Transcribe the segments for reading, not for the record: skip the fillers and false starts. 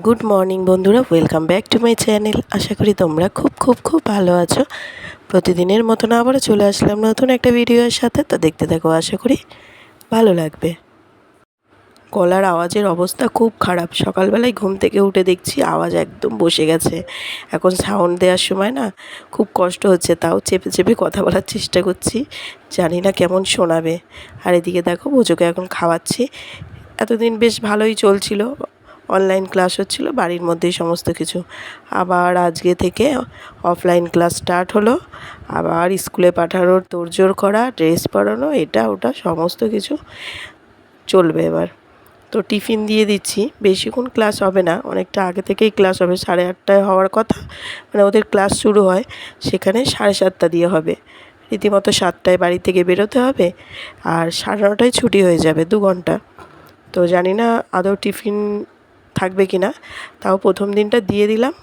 Good morning বন্ধুরা, welcome back to my channel. আশা করি তোমরা খুব ভালো আছো। প্রতিদিনের মতন আবারও চলে আসলাম নতুন একটা ভিডিওর সাথে। তো দেখতে থাকো, আশা করি ভালো লাগবে। গলার আওয়াজের অবস্থা খুব খারাপ। সকালবেলায় ঘুম থেকে উঠে দেখছি আওয়াজ একদম বসে গেছে। এখন সাউন্ড দেওয়ার সময় না খুব কষ্ট হচ্ছে, তাও চেপে চেপে কথা বলার চেষ্টা করছি। জানি না কেমন শোনাবে। আর এদিকে দেখো, বোঝোকে এখন খাওয়াচ্ছি। এতদিন বেশ ভালোই চলছিল, অনলাইন ক্লাস হচ্ছিল বাড়ির মধ্যেই সমস্ত কিছু। আবার আজকে থেকে অফলাইন ক্লাস স্টার্ট হলো। আবার স্কুলে পাঠানোর তোড়জোড় করা, ড্রেস পরানো, এটা ওটা সমস্ত কিছু চলবে এবার। তো টিফিন দিয়ে দিচ্ছি। বেশিক্ষণ ক্লাস হবে না, অনেকটা আগে থেকেই ক্লাস হবে। 8:30টায় হওয়ার কথা, মানে ওদের ক্লাস শুরু হয় সেখানে 7:30 দিয়ে হবে। রীতিমতো 7টায় বাড়ি থেকে বেরোতে হবে, আর 9:30টায় ছুটি হয়ে যাবে, 2 ঘন্টা। তো জানি না আদৌ টিফিন থাকবে কি না, তাও প্রথম দিনটা দিয়ে দিলাম।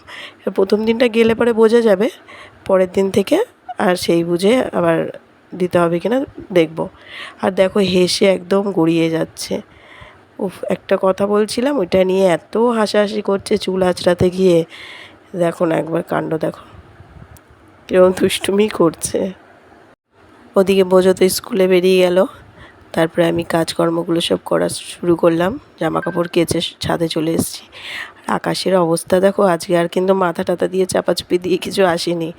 প্রথম দিনটা গেলে পরে বোঝা যাবে, পরের দিন থেকে আর সেই বুঝে আবার দিতে হবে কি না দেখব। আর দেখো, হেসে একদম গড়িয়ে যাচ্ছে। উফ, একটা কথা বলছিলাম, ওইটা নিয়ে এত হাসাহাসি করছে চুল আঁচড়াতে গিয়ে। দেখো না একবার কাণ্ড, দেখো কিরকম দুষ্টুমি করছে। ওদিকে বোঝো তো স্কুলে বেরিয়ে গেল। তারপরে আমি কাজকর্মগুলো সব করা শুরু করলাম। জামা কাপড় কেচে ছাদে চলে এসেছি। আকাশের অবস্থা দেখো, আজকে আর কিন্তু মাথা টাথা দিয়ে চাপাচুপি দিয়ে কিছু আসেনি।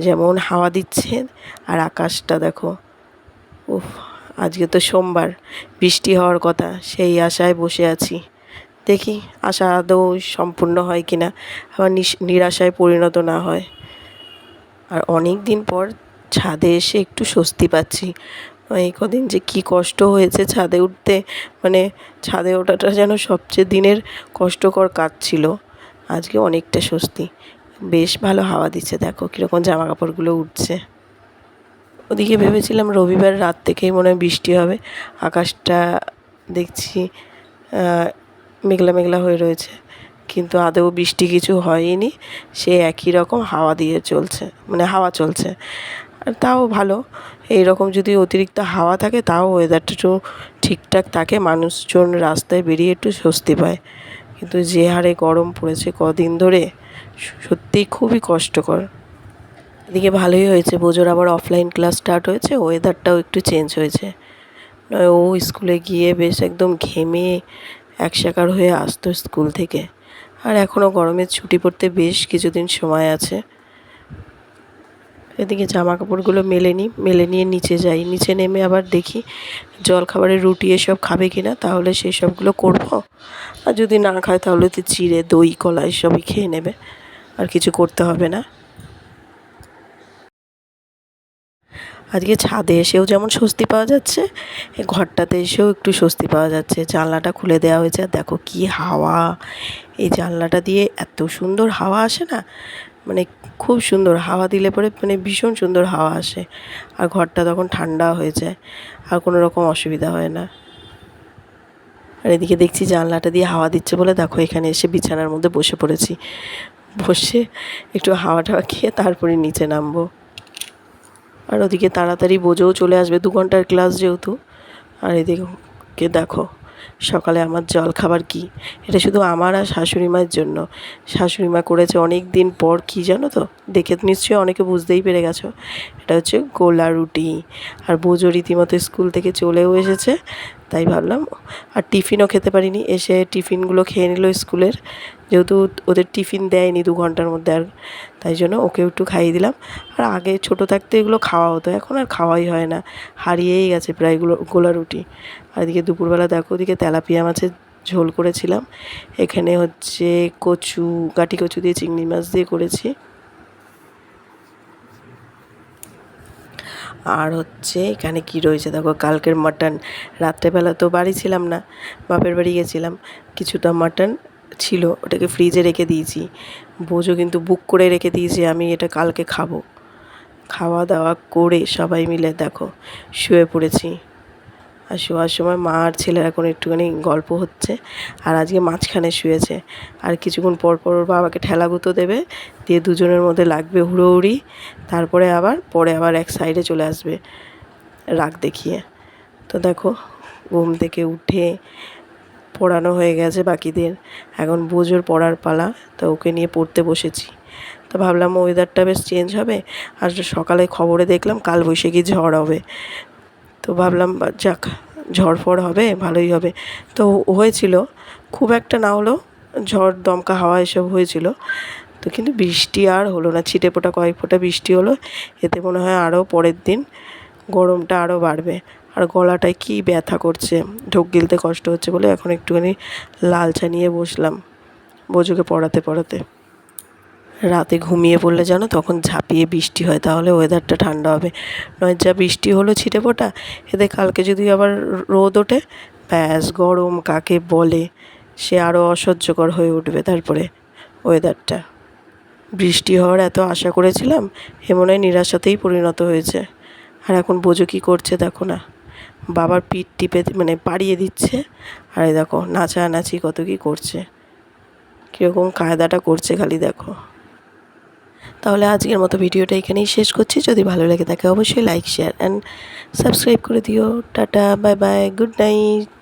যেমন হাওয়া দিচ্ছে, আর আকাশটা দেখো। উফ, আজকে তো সোমবার, বৃষ্টি হওয়ার কথা, সেই আশায় বসে আছি। দেখি আশা আদৌ সম্পূর্ণ হয় কিনা, আবার নিরাশায় পরিণত না হয়। আর অনেক দিন পর ছাদে এসে একটু স্বস্তি পাচ্ছি। এই কদিন যে কী কষ্ট হয়েছে ছাদে উঠতে, মানে ছাদে ওঠাটা যেন সবচেয়ে দিনের কষ্টকর কাজ ছিল। আজকে অনেকটা স্বস্তি, বেশ ভালো হাওয়া দিচ্ছে। দেখো কীরকম জামা কাপড়গুলো উঠছে। ওদিকে ভেবেছিলাম রবিবার রাত থেকেই মনে হয় বৃষ্টি হবে। আকাশটা দেখছি মেঘলা মেঘলা হয়ে রয়েছে, কিন্তু আদৌ বৃষ্টি কিছু হয়নি। সে একই রকম হাওয়া দিয়ে চলছে, মানে হাওয়া চলছে। আর তাও ভালো, এই রকম যদি অতিরিক্ত হাওয়া থাকে তাও ওয়েদারটা একটু ঠিকঠাক থাকে, মানুষজন রাস্তায় বেরিয়ে একটু স্বস্তি পায়। কিন্তু যে হারে গরম পড়েছে কদিন ধরে, সত্যিই খুবই কষ্টকর। এদিকে ভালোই হয়েছে, বোঝোর আবার অফলাইন ক্লাস স্টার্ট হয়েছে, ওয়েদারটাও একটু চেঞ্জ হয়েছে। নয় ও স্কুলে গিয়ে বেশ একদম ঘেমে একসাকার হয়ে আসতো স্কুল থেকে। আর এখনও গরমের ছুটি পড়তে বেশ কিছুদিন সময় আছে। এদিকে জামা কাপড়গুলো মেলে নিয়ে নিচে যাই। নিচে নেমে আবার দেখি জলখাবারের রুটি এসব খাবে কি না, তাহলে সেই সবগুলো করবো। আর যদি না খায় তাহলে তো চিড়ে দই কলা এসবই খেয়ে নেবে, আর কিছু করতে হবে না। আজকে ছাদে এসেও যেমন স্বস্তি পাওয়া যাচ্ছে, এই ঘরটাতে এসেও একটু স্বস্তি পাওয়া যাচ্ছে। জানলাটা খুলে দেওয়া হয়েছে, আর দেখো কী হাওয়া। এই জানলাটা দিয়ে এত সুন্দর হাওয়া আসে না, মানে খুব সুন্দর হাওয়া দিলে পরে, মানে ভীষণ সুন্দর হাওয়া আসে। আর ঘরটা তখন ঠান্ডা হয়ে যায়, আর কোনো রকম অসুবিধা হয় না। আর এদিকে দেখছি জানলাটা দিয়ে হাওয়া দিচ্ছে বলে দেখো এখানে এসে বিছানার মধ্যে বসে পড়েছি। বসে একটু হাওয়া টাওয়া খেয়ে তারপরে নিচে নামবো। আর ওদিকে তাড়াতাড়ি বোঝোও চলে আসবে, 2 ঘন্টার ক্লাস যেহেতু। আর এদিকে দেখো, সকালে আমার জল খাবার কি, এটা শুধু আমার আর শাশুড়ি মায়ের জন্য। শাশুড়ি মা করেছে অনেক দিন পর, কি জানো তো, দেখে নিশ্চয়ই অনেকে বুঝতেই পেরে গেছো। এটা হচ্ছে গোলা রুটি। আর বোঝো রীতিমতো স্কুল থেকে চলেও এসেছে, তাই ভাবলাম। আর টিফিনও খেতে পারিনি, এসে টিফিনগুলো খেয়ে নিল স্কুলের, যেহেতু ওদের টিফিন দেয়নি 2 ঘন্টার মধ্যে, আর তাই জন্য ওকে একটু খাইয়ে দিলাম। আর আগে ছোটো থাকতে এগুলো খাওয়া হতো, এখন আর খাওয়াই হয় না, হারিয়েই গেছে প্রায় গোলা রুটি। আর এদিকে দুপুরবেলা দেখো, ওদিকে তেলাপিয়া মাছের ঝোল করেছিলাম। এখানে হচ্ছে কচু, গাটি কচু দিয়ে চিংড়ি মাছ দিয়ে করেছি। আর হচ্ছে এখানে কি রয়েছে দেখো, কালকের মাটন। রাত্রেবেলা তো বাড়ি ছিলাম না, বাপের বাড়ি গেছিলাম। কিছুটা মাটন ছিল, ওটাকে ফ্রিজে রেখে দিয়েছি। বোঝো কিন্তু বুক করে রেখে দিয়েছি আমি, এটা কালকে খাবো। খাওয়া দাওয়া করে সবাই মিলে দেখো শুয়ে পড়েছি। আর শোয়ার সময় মা আর ছেলের এখন একটুখানি গল্প হচ্ছে, আর আজকে মাঝখানে শুয়েছে। আর কিছুক্ষণ পর পর ওর বাবাকে ঠেলাগুতো দেবে, দিয়ে দুজনের মধ্যে লাগবে হুড়োহুড়ি। তারপরে আবার এক সাইডে চলে আসবে রাগ দেখিয়ে। তো দেখো, ঘুম থেকে উঠে পড়ানো হয়ে গেছে বাকিদের, এখন বোঝোর পড়ার পালা। তো ওকে নিয়ে পড়তে বসেছি। তো ভাবলাম ওয়েদারটা বেশ চেঞ্জ হবে, আর সকালে খবরে দেখলাম কালবৈশাখী ঝড় হবে। তো ভাবলাম যাক, ঝড় ফড় হবে, ভালোই হবে। তো হয়েছিল, খুব একটা না হলেও ঝড় দমকা হাওয়া এসব হয়েছিল। তো কিন্তু বৃষ্টি আর হলো না, ছিটে ফোঁটা কয়েক ফোঁটা বৃষ্টি হলো। এতে মনে হয় আরও পরের দিন গরমটা আরও বাড়বে। আর গলাটায় কী ব্যথা করছে, ঢোক গিলতে কষ্ট হচ্ছে বলে এখন একটুখানি লাল চা নিয়ে বসলাম বোঝোকে পড়াতে পড়াতে। রাতে ঘুমিয়ে পড়লে যেন তখন ঝাঁপিয়ে বৃষ্টি হয়, তাহলে ওয়েদারটা ঠান্ডা হবে। নয় যা বৃষ্টি হলো ছিটে ফোঁটা, এতে কালকে যদি আবার রোদ ওঠে, ব্যাস গরম কাকে বলে সে আরও অসহ্যকর হয়ে উঠবে। তারপরে ওয়েদারটা, বৃষ্টি হওয়ার এত আশা করেছিলাম, এ মনে হয় নিরাশাতেই পরিণত হয়েছে। আর এখন বোঝো কী করছে দেখো না, বাবার পিঠ টিপে মানে পাড়িয়ে দিচ্ছে, আর এই দেখো নাচানাচি কত কী করছে, কীরকম কায়দাটা করছে খালি দেখো। তাহলে আজকের মতো ভিডিওটা এখানেই শেষ করছি। যদি ভালো লাগে থাকে অবশ্যই লাইক, শেয়ার অ্যান্ড সাবস্ক্রাইব করে দিও। Tata, bye bye, good night.